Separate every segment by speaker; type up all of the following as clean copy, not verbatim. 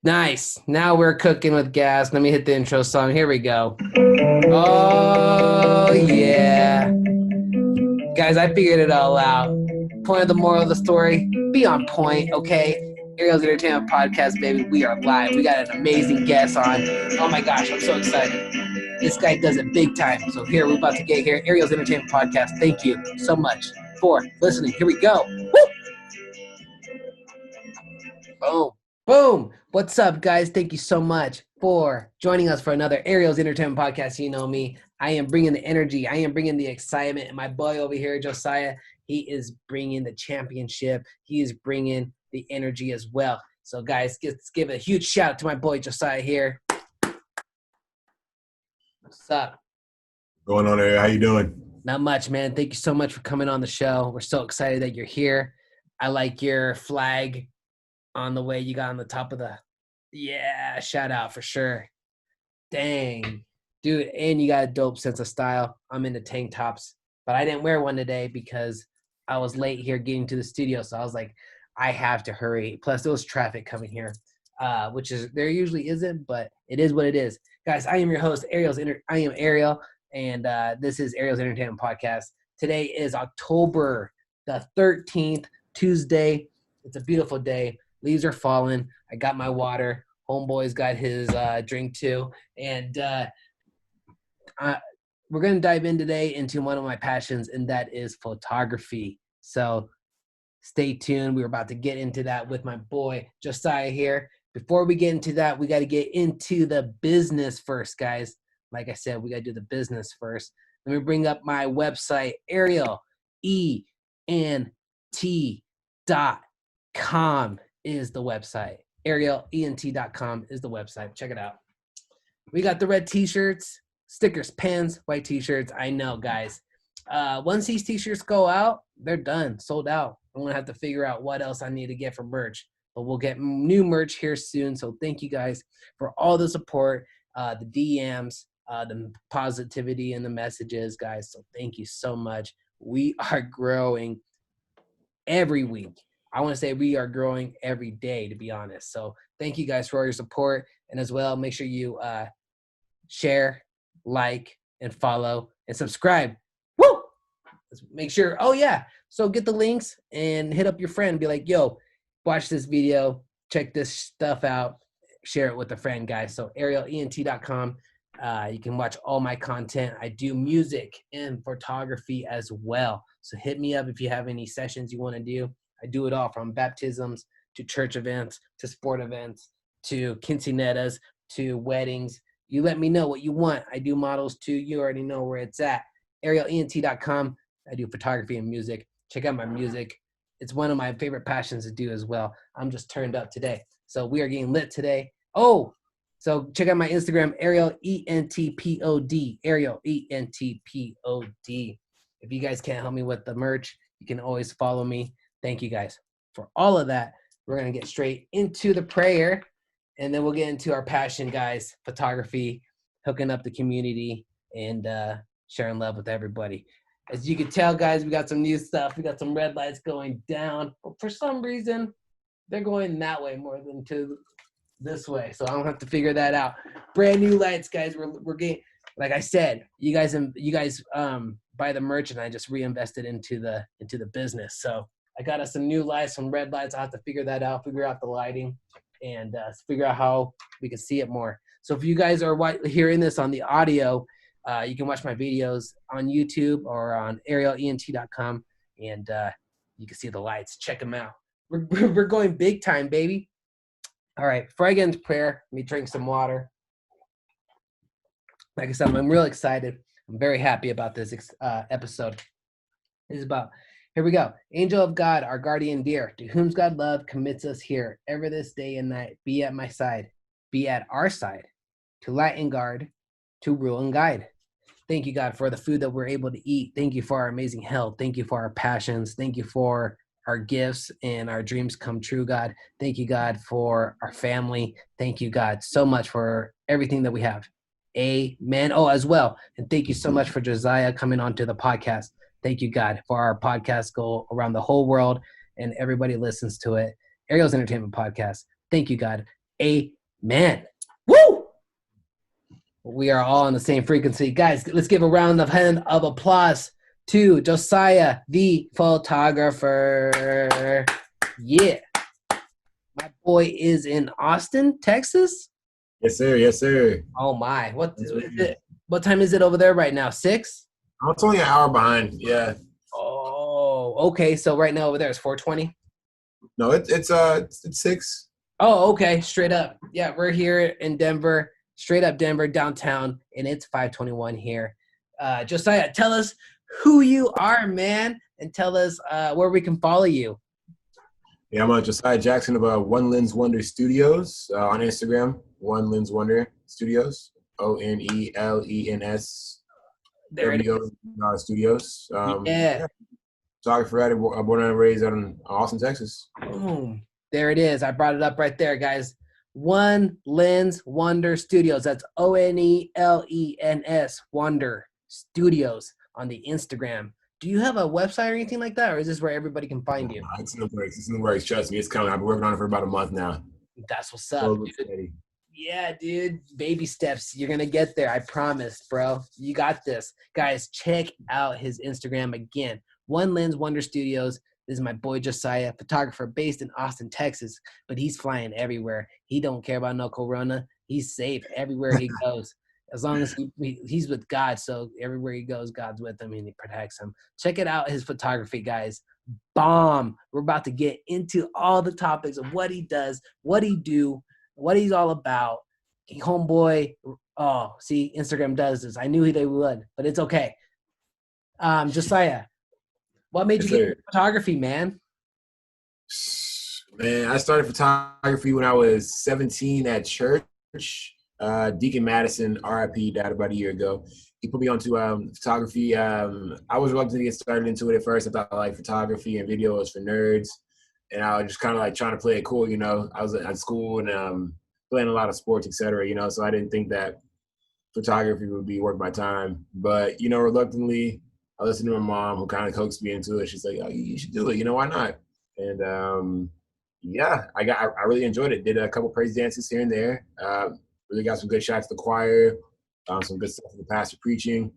Speaker 1: Nice. Now we're cooking with gas. Let me hit the intro song. Here we go. Oh, yeah. Guys, I figured it all out. Point of the moral of the story, be on point, okay? Ariel's Entertainment Podcast, baby. We are live. We got an amazing guest on. Oh my gosh, I'm so excited. This guy does it big time. So here, we're about to get here. Ariel's Entertainment Podcast. Thank you so much for listening. Here we go. Woo! Boom. Boom. What's up, guys? Thank you so much for joining us for another Ariel's Entertainment Podcast. You know me. I am bringing the energy. I am bringing the excitement. And my boy over here, Josiah, he is bringing the championship. He is bringing the energy as well. So, guys, let's give a huge shout out to my boy, Josiah here. What's up?
Speaker 2: Going on, Ariel? How you doing?
Speaker 1: Not much, man. Thank you so much for coming on the show. We're so excited that you're here. I like your flag on the way you got on the top of the shout out for sure. Dang, dude, and you got a dope sense of style. I'm into tank tops, but I didn't wear one today because I was late here getting to the studio, so I was like, I have to hurry. Plus there was traffic coming here, which is there usually isn't, but it is what it is. Guys, I am your host, I am Ariel, and this is Ariel's Entertainment Podcast. Today is October the 13th, Tuesday. It's a beautiful day. Leaves are falling. I got my water. Homeboy's got his drink too. And we're going to dive in today into one of my passions, and that is photography. So stay tuned. We're about to get into that with my boy, Josiah here. Before we get into that, we got to get into the business first, guys. Like I said, we got to do the business first. Let me bring up my website, Ariel, ENT.com is the website. ArielENT.com is the website. Check it out. We got the red t-shirts, stickers, pens, white t-shirts. I know, guys. Once these t-shirts go out, they're done, sold out. I'm going to have to figure out what else I need to get for merch. But we'll get new merch here soon. So thank you guys for all the support, the DMs, the positivity and the messages, guys. So thank you so much. We are growing every week. I want to say we are growing every day, to be honest. So thank you guys for all your support. And as well, make sure you share, like, and follow, and subscribe. Woo! Let's make sure. Oh, yeah. So get the links and hit up your friend and be like, yo, watch this video. Check this stuff out. Share it with a friend, guys. So ArielENT.com. You can watch all my content. I do music and photography as well. So hit me up if you have any sessions you want to do. I do it all, from baptisms to church events to sport events to quinceañeras to weddings. You let me know what you want. I do models too. You already know where it's at. ArielENT.com. I do photography and music. Check out my music. It's one of my favorite passions to do as well. I'm just turned up today. So we are getting lit today. Oh, so check out my Instagram, ArielENTPOD. ArielENTPOD. If you guys can't help me with the merch, you can always follow me. Thank you guys for all of that. We're going to get straight into the prayer, and then we'll get into our passion, guys, photography, hooking up the community, and sharing love with everybody. As you can tell, guys, we got some new stuff. We got some red lights going down. But for some reason, they're going that way more than to this way. So I don't have to figure that out. Brand new lights, guys. We're getting, like I said, you guys buy the merch, and I just reinvested into the business. So I got us some new lights, some red lights. I'll have to figure that out, figure out the lighting, and figure out how we can see it more. So if you guys are hearing this on the audio, you can watch my videos on YouTube or on ArielENT.com, and you can see the lights. Check them out. We're going big time, baby. All right, before I get into prayer, let me drink some water. Like I said, I'm real excited. I'm very happy about this episode. This is about, here we go. Angel of God, our guardian dear, to whom God love commits us here, ever this day and night. Be at my side, be at our side, to light and guard, to rule and guide. Thank you, God, for the food that we're able to eat. Thank you for our amazing health. Thank you for our passions. Thank you for our gifts and our dreams come true, God. Thank you, God, for our family. Thank you, God, so much for everything that we have. Amen. Oh, as well. And thank you so much for Josiah coming onto the podcast. Thank you, God, for our podcast go around the whole world and everybody listens to it. Ariel's Entertainment Podcast. Thank you, God. Amen. Woo! We are all on the same frequency. Guys, let's give a round of applause to Josiah, the photographer. Yeah. My boy is in Austin, Texas.
Speaker 2: Yes, sir. Yes, sir.
Speaker 1: Oh my. What
Speaker 2: That's
Speaker 1: is
Speaker 2: what it is.
Speaker 1: it? What time is it over there right now? 6?
Speaker 2: I'm only an hour behind. Yeah.
Speaker 1: Oh, okay. So right now over there is 4:20.
Speaker 2: No, it's 6.
Speaker 1: Oh, okay. Straight up. Yeah, we're here in Denver, straight up Denver, downtown, and it's 5:21 here. Josiah, tell us who you are, man, and tell us where we can follow you.
Speaker 2: Yeah, I'm Josiah Jackson of One Lens Wonder Studios on Instagram. One Lens Wonder Studios. ONELENS
Speaker 1: There it
Speaker 2: Studios.
Speaker 1: is. Yeah.
Speaker 2: Yeah, photographer, born and raised out in Austin, Texas.
Speaker 1: Boom. There it is. I brought it up right there, guys. One Lens Wonder Studios. That's ONELENS Wonder Studios on the Instagram. Do you have a website or anything like that, or is this where everybody can find you?
Speaker 2: It's in the works. It's in the works. Trust me, it's coming. I've been working on it for about a month now.
Speaker 1: That's what's up, dude. Yeah, dude. Baby steps. You're going to get there. I promise, bro. You got this. Guys, check out his Instagram again. One Lens Wonder Studios. This is my boy Josiah, photographer based in Austin, Texas, but he's flying everywhere. He don't care about no corona. He's safe everywhere he goes. As long as he's with God, so everywhere he goes, God's with him and he protects him. Check it out, his photography, guys. Bomb. We're about to get into all the topics of what he does, what he do, what he's all about. Homeboy. Oh, see, Instagram does this. I knew they would, but it's okay. Josiah, what made you get into photography, man?
Speaker 2: Man, I started photography when I was 17 at church. Deacon Madison, RIP, died about a year ago. He put me onto photography. I was reluctant to get started into it at first. I thought like photography and video was for nerds. And I was just kind of like trying to play it cool, you know. I was at school and playing a lot of sports, etc. You know, so I didn't think that photography would be worth my time. But, you know, reluctantly, I listened to my mom who kind of coaxed me into it. She's like, oh, you should do it. You know, why not? And yeah, I really enjoyed it. Did a couple praise dances here and there. Really got some good shots to the choir, some good stuff for the pastor preaching.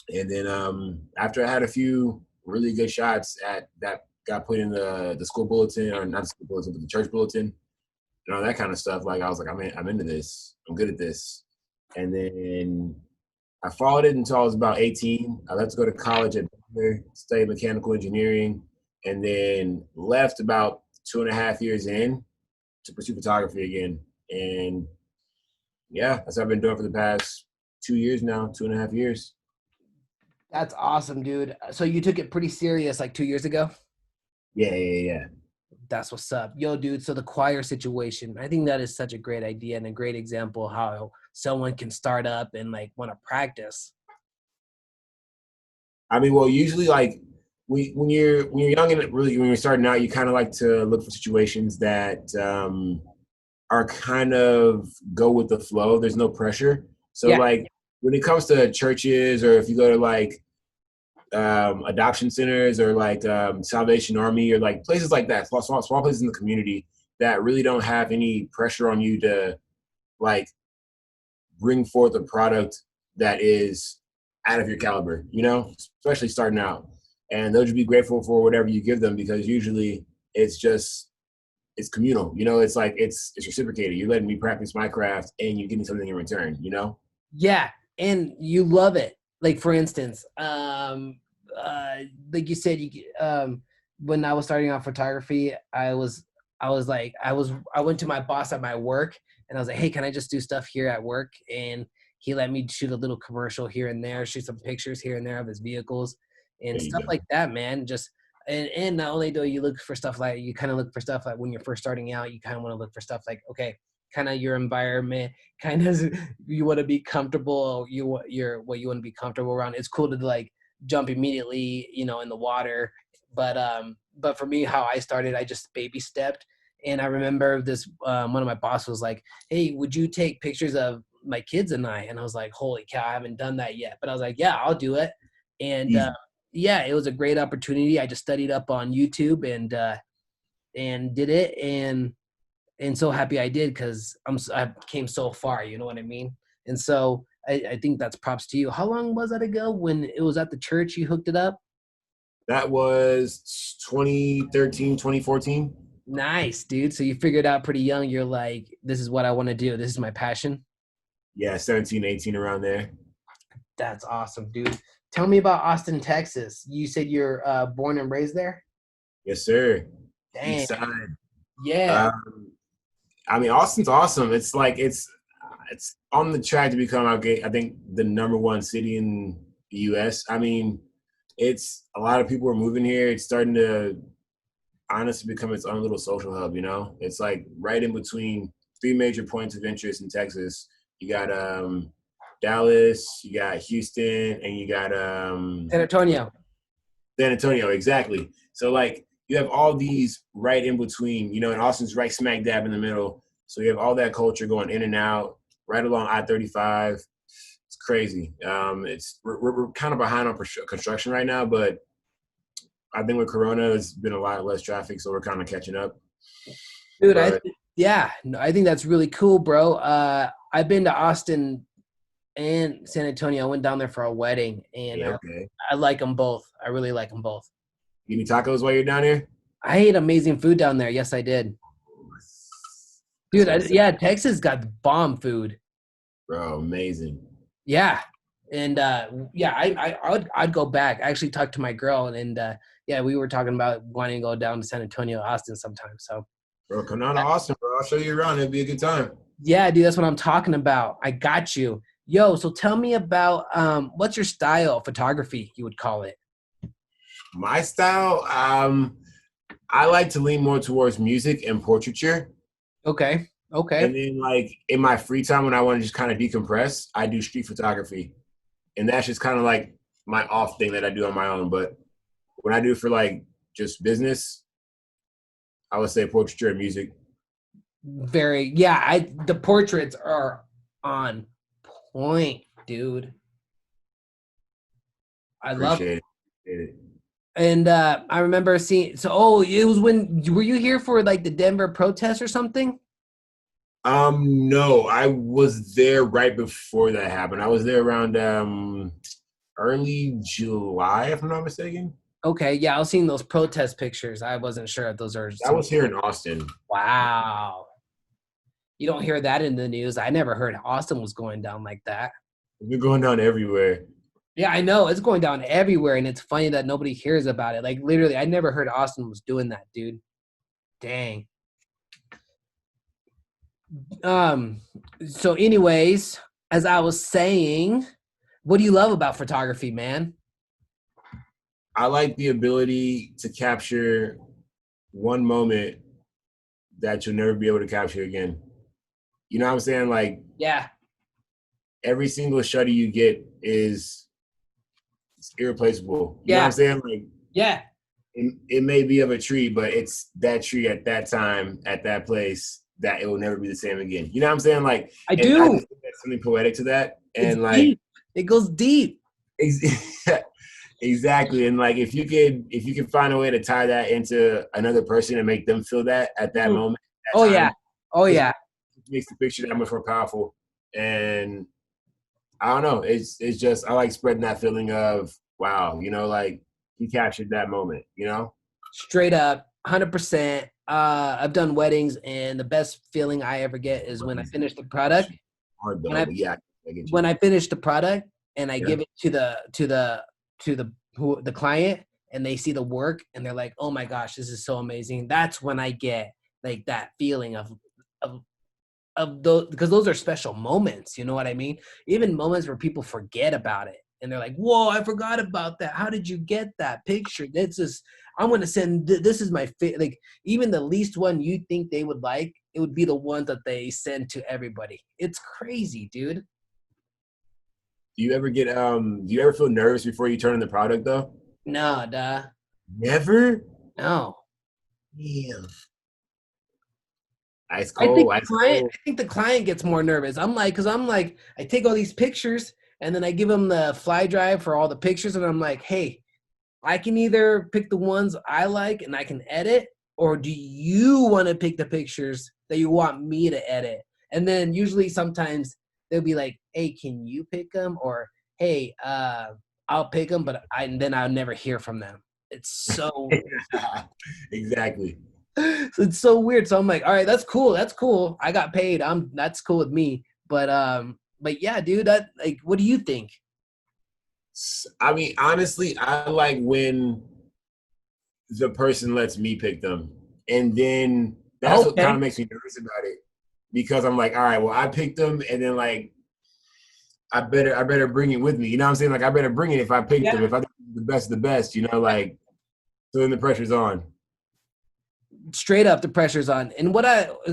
Speaker 2: And then after I had a few really good shots that got put in the school bulletin, or not the school bulletin, but the church bulletin, and all that kind of stuff, like I was like, I'm into this. I'm good at this. And then I followed it until I was about 18. I left to go to college at Baylor, studied mechanical engineering, and then left about 2.5 years in to pursue photography again. And yeah, that's what I've been doing for the past 2 years now, 2.5 years.
Speaker 1: That's awesome, dude. So you took it pretty serious like 2 years ago?
Speaker 2: Yeah.
Speaker 1: That's what's up. Yo, dude, so the choir situation, I think that is such a great idea and a great example of how someone can start up and like want to practice.
Speaker 2: I mean, well, usually like when you're young and really when you're starting out, you kind of like to look for situations that are kind of go with the flow. There's no pressure. So like when it comes to churches, or if you go to like adoption centers or like Salvation Army or like places like that, small places in the community that really don't have any pressure on you to like bring forth a product that is out of your caliber, you know, especially starting out. And they'll just be grateful for whatever you give them, because usually it's communal, you know. It's like it's reciprocated. You're letting me practice my craft and you're getting something in return, you know.
Speaker 1: Yeah, and you love it. Like for instance, like you said, when I was starting out photography, I went to my boss at my work and I was like, hey, can I just do stuff here at work? And he let me shoot a little commercial here and there, shoot some pictures here and there of his vehicles and stuff like that, man. Just and not only do you look for stuff like, you kind of look for stuff like when you're first starting out, you kind of want to look for stuff like, okay, kind of your environment, kind of you want to be comfortable, what you want to be comfortable around. It's cool to like jump immediately, you know, in the water. But for me, how I started, I just baby stepped. And I remember this, one of my boss was like, hey, would you take pictures of my kids and I? And I was like, holy cow, I haven't done that yet. But I was like, yeah, I'll do it. And yeah, it was a great opportunity. I just studied up on YouTube and did it. And and so happy I did because I came so far. You know what I mean? And so I think that's props to you. How long was that ago when it was at the church you hooked it up?
Speaker 2: That was 2013, 2014.
Speaker 1: Nice, dude. So you figured out pretty young. You're like, this is what I want to do. This is my passion.
Speaker 2: Yeah, 17, 18 around there.
Speaker 1: That's awesome, dude. Tell me about Austin, Texas. You said you're born and raised there?
Speaker 2: Yes, sir.
Speaker 1: Dang.
Speaker 2: East side.
Speaker 1: Yeah.
Speaker 2: Um, I mean, Austin's awesome. It's like it's on the track to become, I think, the number one city in the U.S. I mean, it's a lot of people are moving here. It's starting to honestly become its own little social hub. You know, it's like right in between three major points of interest in Texas. You got Dallas, you got Houston, and you got
Speaker 1: San Antonio.
Speaker 2: San Antonio. Exactly. So like you have all these right in between. You know, and Austin's right smack dab in the middle. So you have all that culture going in and out right along I-35. It's crazy. We're kind of behind on construction right now, but I think with Corona, there's been a lot less traffic, so we're kind of catching up.
Speaker 1: Dude,
Speaker 2: But
Speaker 1: yeah, no, I think that's really cool, bro. I've been to Austin and San Antonio. I went down there for a wedding, and
Speaker 2: yeah, okay.
Speaker 1: I like them both. I really like them both.
Speaker 2: Eat any tacos while you're down here?
Speaker 1: I ate amazing food down there. Yes, I did.
Speaker 2: That's
Speaker 1: Dude,
Speaker 2: what I said,
Speaker 1: yeah, Texas got bomb food.
Speaker 2: bro. Amazing.
Speaker 1: Yeah. And yeah, I'd go back. I actually talked to my girl and yeah, we were talking about wanting to go down to San Antonio, Austin sometime. So
Speaker 2: Bro, come down to Austin, bro. I'll show you around. It'll be a good time.
Speaker 1: yeah, dude, that's what I'm talking about. I got you. Yo, so tell me about what's your style of photography, you would call it?
Speaker 2: My style, I like to lean more towards music and portraiture.
Speaker 1: Okay.
Speaker 2: And
Speaker 1: Okay.
Speaker 2: then like in my free time when I want to just kind of decompress, I do street photography. And that's just kind of like my off thing that I do on my own. But when I do for like just business, I would say portraiture and music.
Speaker 1: Very yeah, the portraits are on point, dude. I love it.
Speaker 2: Appreciate it. Appreciate it.
Speaker 1: And I remember seeing so it was when were you here for like the Denver protests or something?
Speaker 2: No, I was there right before that happened. I was there around early July, if I'm not mistaken.
Speaker 1: Okay, yeah, I was seeing those protest pictures. I wasn't sure if those are
Speaker 2: That
Speaker 1: some
Speaker 2: was here in Austin.
Speaker 1: wow. You don't hear that in the news. I never heard Austin was going down like that.
Speaker 2: We're going down everywhere.
Speaker 1: Yeah, I know. It's going down everywhere and it's funny that nobody hears about it. Like literally, I never heard Austin was doing that, dude. Dang. Um so anyways, as I was saying, what do you love about photography, man?
Speaker 2: I like the ability to capture one moment that you'll never be able to capture again. You know what I'm saying? Like
Speaker 1: Yeah.
Speaker 2: every single shutter you get is it's irreplaceable. You know what
Speaker 1: Yeah.
Speaker 2: I'm saying? Like
Speaker 1: Yeah.
Speaker 2: it may be of a tree, but it's that tree at that time, at that place, that it will never be the same again. You know what I'm saying? Like,
Speaker 1: I
Speaker 2: and I
Speaker 1: do.
Speaker 2: just think there's something poetic to that.
Speaker 1: It's
Speaker 2: And like,
Speaker 1: deep. It goes deep.
Speaker 2: exactly. And like, if you can find a way to tie that into another person and make them feel that at that
Speaker 1: Mhm.
Speaker 2: moment,
Speaker 1: Oh
Speaker 2: that
Speaker 1: yeah.
Speaker 2: time,
Speaker 1: Oh
Speaker 2: it
Speaker 1: yeah.
Speaker 2: makes the picture that much more powerful. And I don't know. It's just I like spreading that feeling of wow, you know, like he captured that moment, you know?
Speaker 1: Straight up, 100%. I've done weddings, and the best feeling I ever get is when I finish the product.
Speaker 2: Hard
Speaker 1: When
Speaker 2: though, but yeah, I get you.
Speaker 1: when I finish the product and I
Speaker 2: Yeah.
Speaker 1: give it to the client, and they see the work, and they're like, "Oh my gosh, this is so amazing." That's when I get like that feeling of of those because those are special moments. You know what I mean? Even moments where people forget about it and they're like, "Whoa, I forgot about that. How did you get that picture? This is I'm gonna send. This is my like even the least one you think they would like. It would be the one that they send to everybody. It's crazy, dude.
Speaker 2: Do you ever feel nervous before you turn in the product though?
Speaker 1: No, duh,
Speaker 2: Never?
Speaker 1: no.
Speaker 2: Damn. Ice
Speaker 1: I think
Speaker 2: cold,
Speaker 1: the
Speaker 2: ice
Speaker 1: client.
Speaker 2: cold.
Speaker 1: I think the client gets more nervous. I'm like, I take all these pictures and then I give them the fly drive for all the pictures, and I'm like, hey, I can either pick the ones I like and I can edit, or do you want to pick the pictures that you want me to edit? And then usually sometimes they'll be like, hey, can you pick them? Or, hey, I'll pick them, but and then I'll never hear from them. It's so
Speaker 2: Exactly.
Speaker 1: it's so weird. So I'm like, all right, that's cool. That's cool. I got paid. That's cool with me. But yeah, dude, that like, what do you think?
Speaker 2: I mean, honestly, I like when the person lets me pick them. And then that's what kind
Speaker 1: Okay.
Speaker 2: of makes me nervous about it. Because I'm like, all right, well, I picked them, and then like I better bring it with me. You know what I'm saying? Like I better bring it if I picked them.
Speaker 1: Yeah.
Speaker 2: If I think the best, like so then the pressure's on.
Speaker 1: Straight up, the pressure's on. And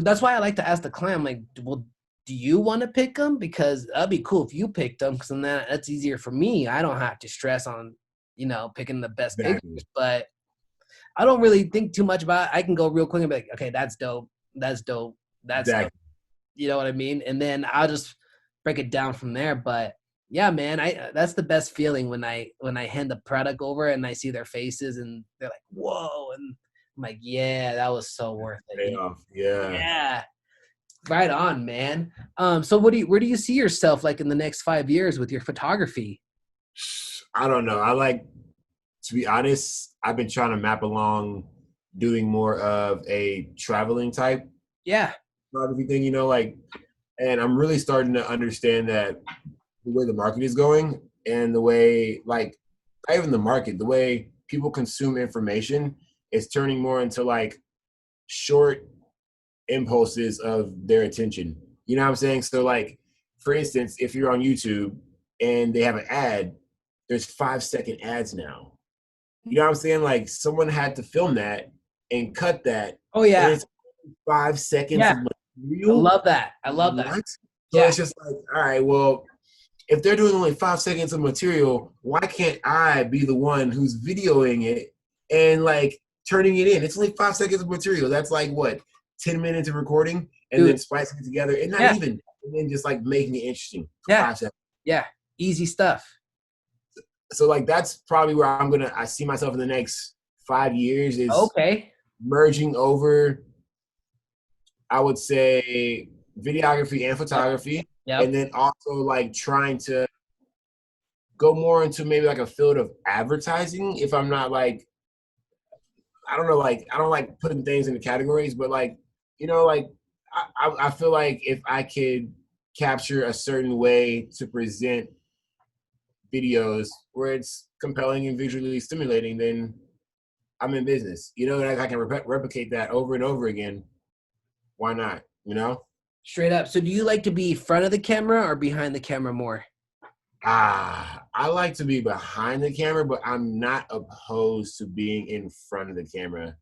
Speaker 1: that's why I like to ask the client, I'm like, well, do you want to pick them? Because that'd be cool if you picked them, because then that's easier for me. I don't have to stress on, picking the best
Speaker 2: Exactly.
Speaker 1: pictures. But I don't really think too much about it. I can go real quick and be like, okay, that's dope. That's dope. That's dope.
Speaker 2: Exactly.
Speaker 1: You know what I mean? And then I'll just break it down from there. But yeah, man, that's the best feeling when I hand the product over and I see their faces and they're like, whoa, and I'm like, yeah, that was so worth it.
Speaker 2: Payoff. Yeah.
Speaker 1: Yeah, right on, man. So where do you see yourself like in the next 5 years with your photography?
Speaker 2: I don't know. I like to be honest, I've been trying to map along doing more of a traveling type
Speaker 1: Yeah.
Speaker 2: photography thing, like, and I'm really starting to understand that the way the market is going and the way, like, not even the market, the way people consume information is turning more into like short impulses of their attention. You know what I'm saying? So, like, for instance, if you're on YouTube and they have an ad, there's 5-second ads now. You know what I'm saying? Like someone had to film that and cut that,
Speaker 1: Oh
Speaker 2: and
Speaker 1: yeah.
Speaker 2: it's 5 seconds
Speaker 1: Yeah.
Speaker 2: of
Speaker 1: I
Speaker 2: material.
Speaker 1: love that. I love that.
Speaker 2: What? So
Speaker 1: Yeah.
Speaker 2: it's just like, all right, well, if they're doing only 5 seconds of material, why can't I be the one who's videoing it and like turning it in? It's only 5 seconds of material. That's like what, 10 minutes of recording and then
Speaker 1: Dude.
Speaker 2: splicing it together, and not
Speaker 1: Yeah.
Speaker 2: even, and then just like making it interesting for
Speaker 1: Yeah.
Speaker 2: 5 seconds.
Speaker 1: Yeah. Easy stuff.
Speaker 2: So like that's probably where I see myself in the next 5 years is
Speaker 1: Okay.
Speaker 2: merging over, I would say, videography and
Speaker 1: Yep.
Speaker 2: photography, and
Speaker 1: Yep.
Speaker 2: then also like trying to go more into maybe like a field of advertising. If I'm not like, I don't know, like I don't like putting things into categories, but like, like I feel like if I could capture a certain way to present videos where it's compelling and visually stimulating, then I'm in business. And I can replicate that over and over again. Why not?
Speaker 1: Straight up. So do you like to be front of the camera or behind the camera more?
Speaker 2: I like to be behind the camera, but I'm not opposed to being in front of the camera.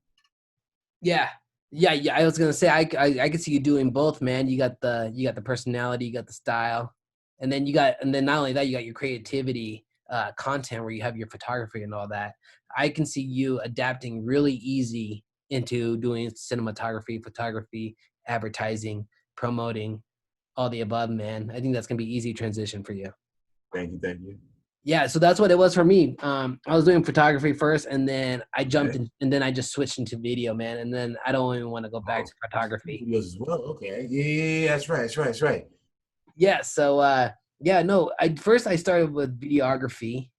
Speaker 1: Yeah. Yeah, yeah. I was gonna say I could see you doing both, man. You got the personality, you got the style, and then not only that, you got your creativity, content where you have your photography and all that. I can see you adapting really easy into doing cinematography, photography, advertising, promoting, all the above, man. I think that's gonna be easy transition for you.
Speaker 2: Thank you, thank you.
Speaker 1: Yeah, so that's what it was for me. I was doing photography first, and then I jumped
Speaker 2: Okay.
Speaker 1: in, and then I just switched into video, man. And then I don't even want to go back
Speaker 2: Oh,
Speaker 1: to photography.
Speaker 2: videos as well. Okay. Yeah, that's right. That's right.
Speaker 1: Yeah, so yeah, no. I started with videography,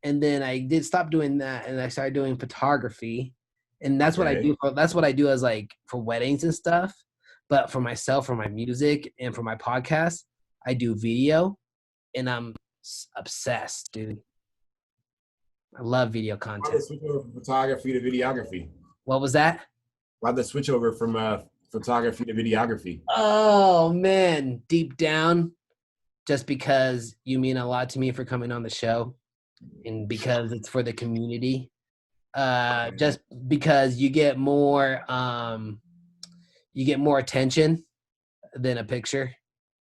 Speaker 1: and then I did stop doing that, and I started doing photography, and that's what I
Speaker 2: Okay.
Speaker 1: do. That's what I do as like for weddings and stuff. But for myself, for my music, and for my podcast, I do video, and I'm obsessed, dude. I love video
Speaker 2: Why
Speaker 1: content.
Speaker 2: the switch over from photography to videography?
Speaker 1: What was that?
Speaker 2: Why the switch over from photography to videography?
Speaker 1: Oh man, deep down, just because you mean a lot to me for coming on the show and because it's for the community.
Speaker 2: Okay.
Speaker 1: Just because you get more attention than a picture.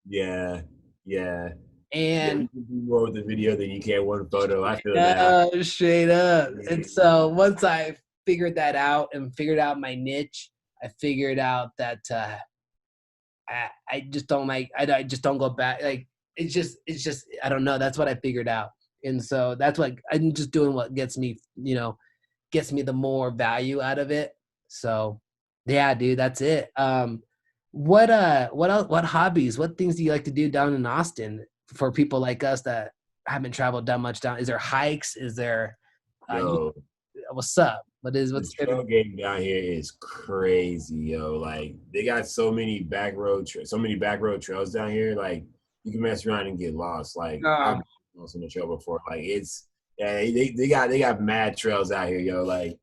Speaker 2: Yeah. Yeah. Yeah.
Speaker 1: And
Speaker 2: You can do more with the video than you can one photo. I feel that.
Speaker 1: straight up. And
Speaker 2: Yeah.
Speaker 1: so once I figured that out and figured out my niche, I figured out that I just don't like I just don't go back like it's just I don't know, that's what I figured out. And so that's what I'm just doing what gets me, gets me the more value out of it. So Yeah, dude, that's it. What else, what hobbies, what things do you like to do down in Austin for people like us that haven't traveled that much down? Is there hikes? Is there you
Speaker 2: Yo,
Speaker 1: what's up?
Speaker 2: the
Speaker 1: What's
Speaker 2: trail game down here is crazy, yo. Like they got so many back road trails down here. Like you can mess around and get lost. Like I've
Speaker 1: um,
Speaker 2: been lost on the trail before. Like it's yeah, they got mad trails out here, yo. Like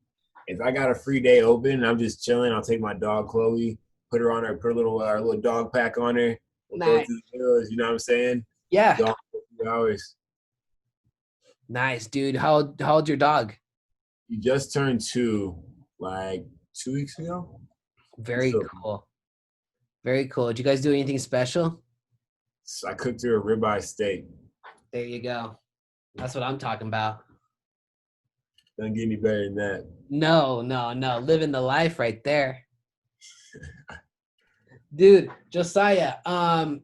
Speaker 2: if I got a free day open and I'm just chilling, I'll take my dog Chloe, put a little dog pack on her, we'll go
Speaker 1: nice.
Speaker 2: through the hills. You know what I'm saying?
Speaker 1: Yeah,
Speaker 2: Dog for a few hours.
Speaker 1: nice, dude. How old's your dog?
Speaker 2: You just turned 2, like 2 weeks ago. He's
Speaker 1: Very
Speaker 2: still
Speaker 1: cool. Very cool. Did you guys do anything special?
Speaker 2: So I cooked her a ribeye steak.
Speaker 1: There you go. That's what I'm talking about.
Speaker 2: Doesn't get any better than that.
Speaker 1: No, no, no. Living the life right there. Dude, Josiah, I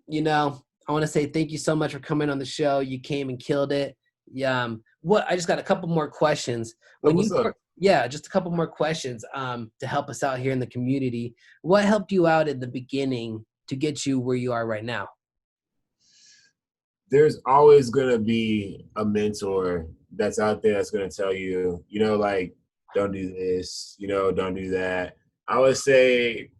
Speaker 1: want to say thank you so much for coming on the show. You came and killed it. Yeah, what I just got a couple more questions. When
Speaker 2: What's
Speaker 1: you
Speaker 2: up?
Speaker 1: yeah, just a couple more questions to help us out here in the community. What helped you out in the beginning to get you where you are right now?
Speaker 2: There's always gonna be a mentor that's out there that's gonna tell you, like, don't do this, don't do that. I would say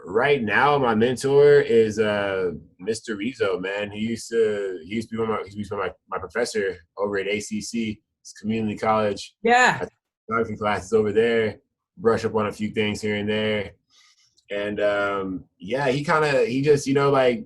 Speaker 2: right now my mentor is Mr. Rizzo, man. He used to be my professor over at ACC, it's community college.
Speaker 1: Yeah.
Speaker 2: I took photography classes over there, brush up on a few things here and there. And yeah, he just like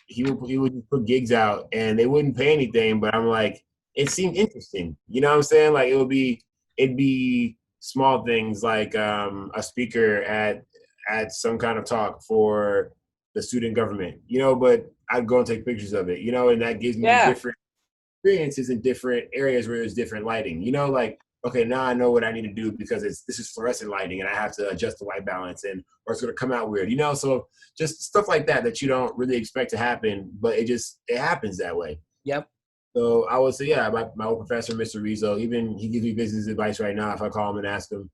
Speaker 2: he would just put gigs out and they wouldn't pay anything, but I'm like, it seemed interesting. You know what I'm saying? Like it'd be small things like a speaker at some kind of talk for the student government, but I'd go and take pictures of it, and that gives me
Speaker 1: Yeah.
Speaker 2: different experiences in different areas where there's different lighting. Like, okay, now I know what I need to do because this is fluorescent lighting and I have to adjust the white balance or it's gonna come out weird, So just stuff like that you don't really expect to happen, but it happens that way.
Speaker 1: Yep.
Speaker 2: So I would say, yeah, my old professor, Mr. Rizzo, even he gives me business advice right now if I call him and ask him,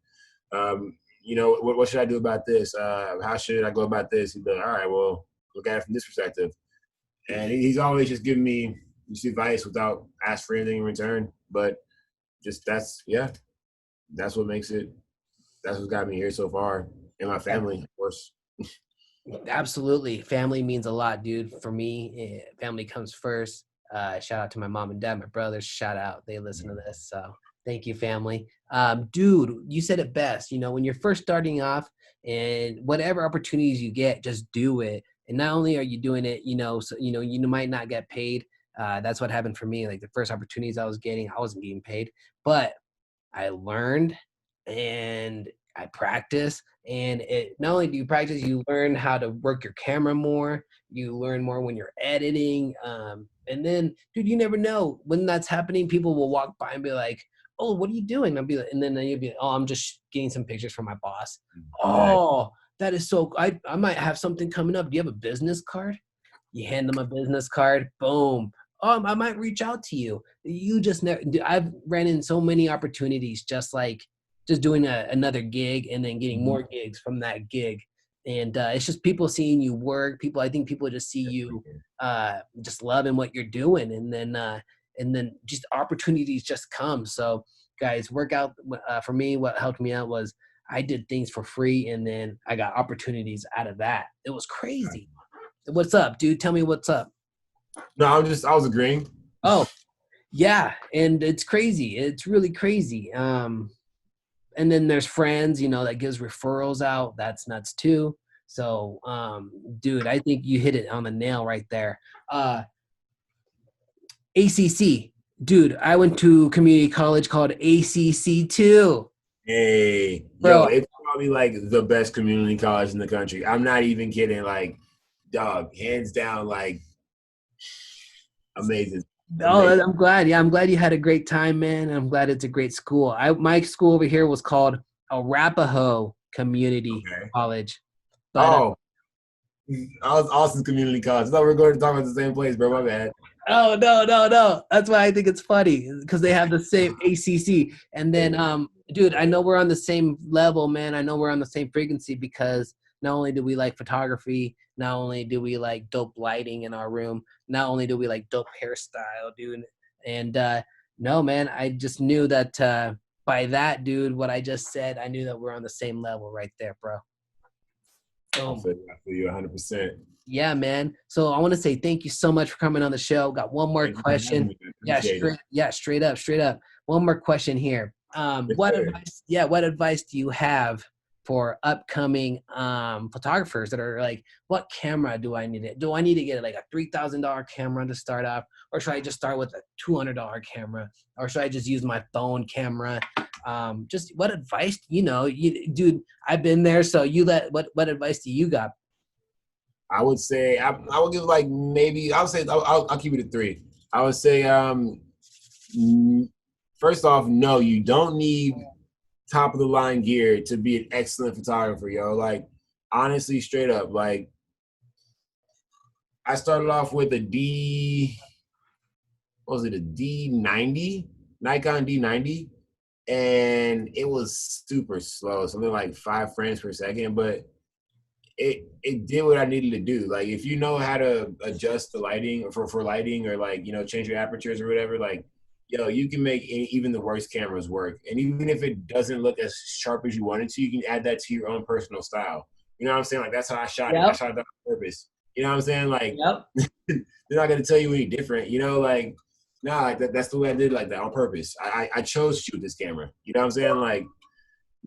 Speaker 2: what should I do about this? How should I go about this? He'd be like, all right, well, look at it from this perspective. And he's always just giving me this advice without asking for anything in return. But just that's what makes it. That's what got me here so far, and my family, of course.
Speaker 1: Absolutely. Family means a lot, dude. For me, family comes first. Shout out to my mom and dad, my brothers. Shout out. They listen to this. So thank you, family. Dude, you said it best. When you're first starting off and whatever opportunities you get, just do it. And not only are you doing it, so, you might not get paid. That's what happened for me. Like the first opportunities I was getting, I wasn't getting paid, but I learned and I practice. And it not only do you practice, you learn how to work your camera more. You learn more when you're editing. And then, dude, you never know when that's happening. People will walk by and be like, "Oh, what are you doing?" I'll be like, and then you'll be, "Oh, I'm just getting some pictures for my boss." Oh, that is so. I might have something coming up. Do you have a business card? You hand them a business card. Boom. I might reach out to you. You just never. I've ran in so many opportunities, just doing another gig and then getting more gigs from that gig. And it's just people seeing you work. I think people just see you just loving what you're doing, and then just opportunities just come. So guys, work out. For me, what helped me out was I did things for free, and then I got opportunities out of that. It was crazy. What's up, dude? Tell me what's up.
Speaker 2: No, I was agreeing.
Speaker 1: Oh, yeah, and it's crazy. It's really crazy. And then there's friends, that gives referrals out. That's nuts too. So, dude, I think you hit it on the nail right there. ACC, dude, I went to community college called ACC too.
Speaker 2: Hey, yo,
Speaker 1: Bro,
Speaker 2: it's probably like the best community college in the country. I'm not even kidding. Like, dog, hands down, like, amazing.
Speaker 1: oh,
Speaker 2: Amazing.
Speaker 1: I'm glad. Yeah, I'm glad you had a great time, man. I'm glad it's a great school. My school over here was called Arapahoe Community
Speaker 2: Okay.
Speaker 1: College. But
Speaker 2: Oh, I was Austin's community college. I thought we were going to talk about the same place, bro. My bad.
Speaker 1: oh no, no, no. That's why I think it's funny because they have the same ACC. And then Dude, I know we're on the same level, man. I know we're on the same frequency because not only do we like photography, not only do we like dope lighting in our room, not only do we like dope hairstyle, dude. And no, man, I just knew that by that, dude, what I just said, I knew that we're on the same level right there, bro. Boom.
Speaker 2: I feel you 100%.
Speaker 1: Yeah, man. So I want to say thank you so much for coming on the show. Got one more
Speaker 2: Thank you for having
Speaker 1: question.
Speaker 2: me. I appreciate it.
Speaker 1: Straight up. One more question here.
Speaker 2: Yes,
Speaker 1: What
Speaker 2: sir.
Speaker 1: advice? Yeah, what advice do you have for upcoming photographers that are like, what camera do I need? Do I need to get like a $3,000 camera to start off, or should I just start with a $200 camera, or should I just use my phone camera? Just what advice? Dude, I've been there. So what advice do you got?
Speaker 2: I would say I would give like maybe I would say I'll keep it at 3. I would say first off, no, you don't need top of the line gear to be an excellent photographer, yo. Like honestly, straight up, like I started off with what was it, a D90, Nikon D90, and it was super slow, something like 5 frames per second, but it did what I needed to do. Like if you know how to adjust the lighting for lighting or like, change your apertures or whatever, like, yo, you can make even the worst cameras work. And even if it doesn't look as sharp as you want it to, you can add that to your own personal style. You know what I'm saying? Like that's how I shot it. I
Speaker 1: Yep.
Speaker 2: shot it on purpose. You know what I'm saying? Like
Speaker 1: Yep.
Speaker 2: they're not gonna tell you any different, like nah, like that's the way I did it, like that on purpose. I chose to shoot this camera. You know what I'm saying? Like,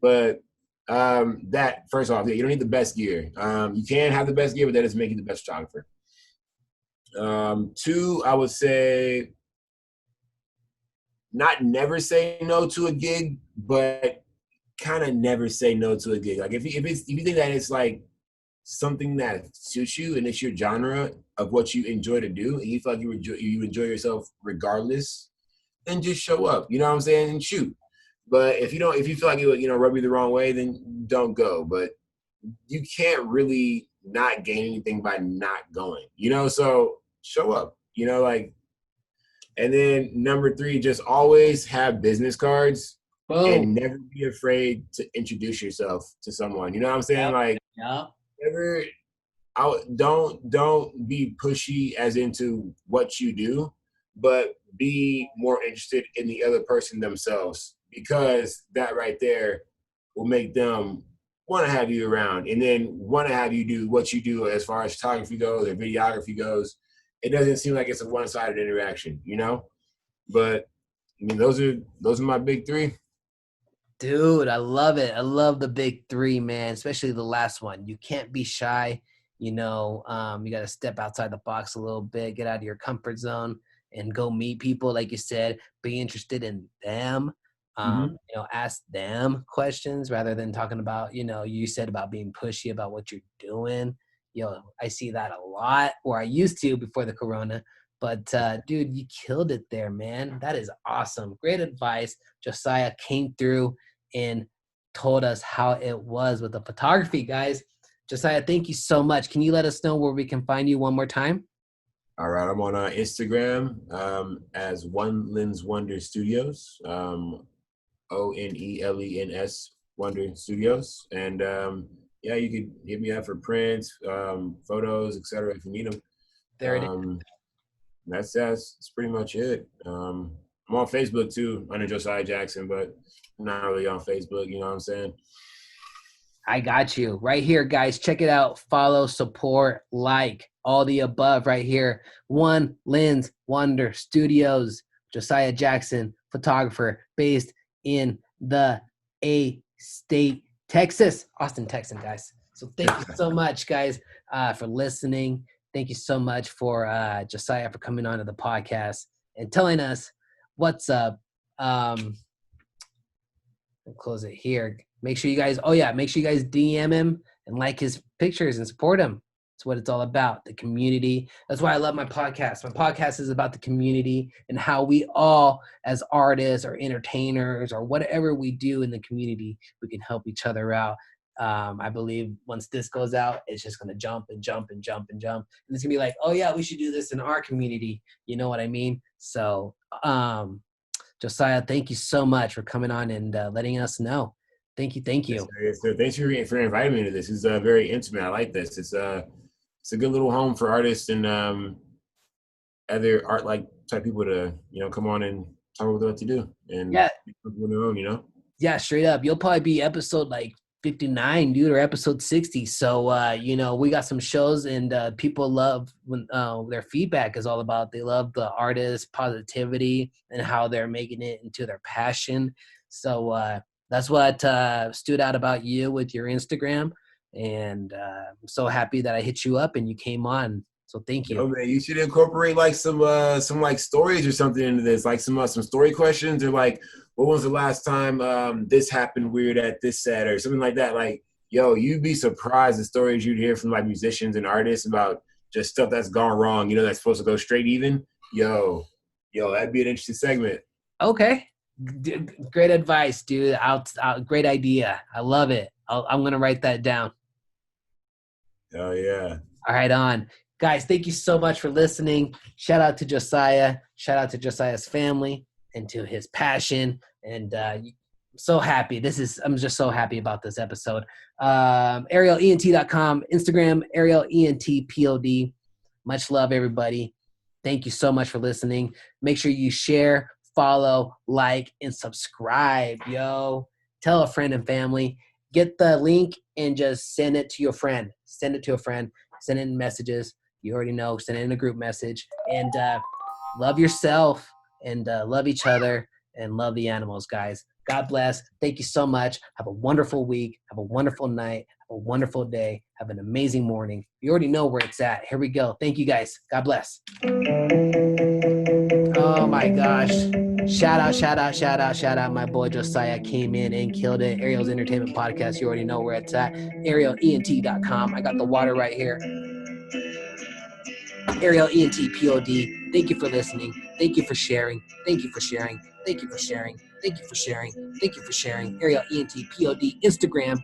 Speaker 2: but that first off, yeah, you don't need the best gear. You can have the best gear, but that doesn't make you the best photographer. 2, I would say not never say no to a gig, but kind of never say no to a gig. Like if you think that it's like something that suits you and it's your genre of what you enjoy to do, and you feel like you enjoy yourself regardless, then just show up. You know what I'm saying? And shoot. But if you feel like it would, rub you the wrong way, then don't go. But you can't really not gain anything by not going. So show up. Like, and then number 3, just always have business cards
Speaker 1: Boom.
Speaker 2: and never be afraid to introduce yourself to someone. You know what I'm saying?
Speaker 1: Yep.
Speaker 2: Like,
Speaker 1: Yep.
Speaker 2: never. Don't be pushy as into what you do, but be more interested in the other person themselves, because that right there will make them want to have you around and then want to have you do what you do as far as photography goes or videography goes. It doesn't seem like it's a one-sided interaction, But I mean, those are my big 3.
Speaker 1: Dude, I love it. I love the big 3, man, especially the last one. You can't be shy. You got to step outside the box a little bit, get out of your comfort zone and go meet people. Like you said, be interested in them.
Speaker 2: Mm-hmm.
Speaker 1: Ask them questions rather than talking about, you said about being pushy about what you're doing. I see that a lot, or I used to before the corona. But dude, you killed it there, man. That is awesome. Great advice. Josiah came through and told us how it was with the photography, guys. Josiah, thank you so much. Can you let us know where we can find you one more time?
Speaker 2: All right, I'm on Instagram as One Lens Wonder Studios, ONELENS Wonder Studios, and yeah, you could hit me up for prints, photos, etc. if you need them.
Speaker 1: There it is.
Speaker 2: That's pretty much it. I'm on Facebook too under Josiah Jackson, but I'm not really on Facebook. You know what I'm saying?
Speaker 1: I got you right here, guys. Check it out. Follow, support, like, all the above right here. One Lens Wonder Studios. Josiah Jackson, photographer based in the A-State, Texas. Austin, Texas, guys. So thank you so much, guys, for listening. Thank you so much for Josiah for coming on to the podcast and telling us what's up. I'll close it here. Make sure you guys DM him and like his pictures and support him. That's what it's all about, the community. That's why I love my podcast. My podcast is about the community and how we all, as artists or entertainers or whatever we do in the community, we can help each other out. I believe once this goes out, it's just going to jump and jump and jump and jump. And it's going to be like, oh, yeah, we should do this in our community. You know what I mean? So Josiah, thank you so much for coming on and letting us know. Thank you.
Speaker 2: Yes, sir. Yes, sir. Thanks for inviting me to this. It's very intimate. I like this. It's a good little home for artists and other art like type people to come on and talk about what to do and
Speaker 1: Yeah,
Speaker 2: on their own.
Speaker 1: yeah, straight up. You'll probably be episode like 59, dude, or episode 60. So we got some shows and people love when their feedback is all about they love the artist positivity and how they're making it into their passion. So that's what stood out about you with your Instagram. And I'm so happy that I hit you up and you came on. So thank you.
Speaker 2: Yo, man, you should incorporate like some like stories or something into this, like some story questions or like what was the last time this happened weird at this set or something like that. Like, yo, you'd be surprised the stories you'd hear from like musicians and artists about just stuff that's gone wrong. That's supposed to go straight even. Yo, that'd be an interesting segment.
Speaker 1: Okay. Great advice, dude. Great idea. I love it. I'm going to write that down.
Speaker 2: Oh, yeah.
Speaker 1: All right, on. Guys, thank you so much for listening. Shout out to Josiah. Shout out to Josiah's family and to his passion. And so happy. I'm just so happy about this episode. ArielENT.com, Instagram, ArielENTPOD. Much love, everybody. Thank you so much for listening. Make sure you share, follow, like, and subscribe, yo. Tell a friend and family. Get the link and just send it to your friend. Send it to a friend. Send it in messages. You already know. Send it in a group message. And love yourself and love each other and love the animals, guys. God bless. Thank you so much. Have a wonderful week. Have a wonderful night. Have a wonderful day. Have an amazing morning. You already know where it's at. Here we go. Thank you, guys. God bless. Oh, my gosh. Shout out. My boy Josiah came in and killed it. Ariel's Entertainment Podcast. You already know where it's at. ArielENT.com. I got the water right here. ArielENTPOD. Thank you for listening. Thank you for sharing. Thank you for sharing. Thank you for sharing. Thank you for sharing. Thank you for sharing. ArielENTPOD. Instagram,